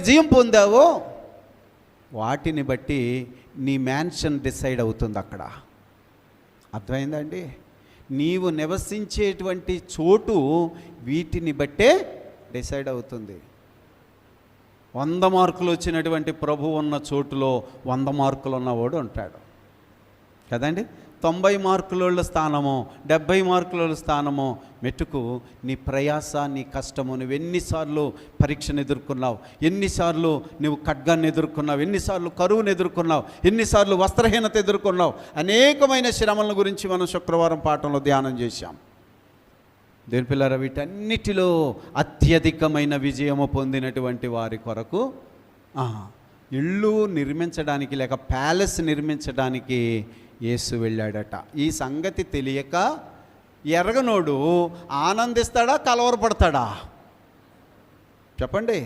విజయం పొందావో వాటిని బట్టి నీ మ్యాన్షన్ డిసైడ్ అవుతుంది అక్కడ. అర్థమైందండి? నీవు నివసించేటువంటి చోటు వీటిని బట్టే డిసైడ్ అవుతుంది. 100 మార్కులు వచ్చినటువంటి ప్రభు ఉన్న చోటులో 100 మార్కులు ఉన్నవాడు ఉంటాడు కదండి. 90 మార్కుల స్థానమో 70 మార్కుల స్థానమో మెట్టుకు నీ ప్రయాస, నీ కష్టము, నువ్వు ఎన్నిసార్లు పరీక్షను ఎదుర్కొన్నావు, ఎన్నిసార్లు నువ్వు ఖడ్గాన్ని ఎదుర్కొన్నావు, ఎన్నిసార్లు కరువును ఎదుర్కొన్నావు, ఎన్నిసార్లు వస్త్రహీనత ఎదుర్కొన్నావు. అనేకమైన శ్రమల గురించి మనం శుక్రవారం పాఠంలో ధ్యానం చేశాం. దేవుని పిల్లరా, వీటన్నిటిలో అత్యధికమైన విజయము పొందినటువంటి వారి కొరకు ఇల్లు నిర్మించడానికి లేక ప్యాలెస్ నిర్మించడానికి యేసు వెళ్ళాడట. ఈ సంగతి తెలియక ఎరగనోడు ఆనందిస్తాడా, కలవరపడతాడా? చెప్పండి.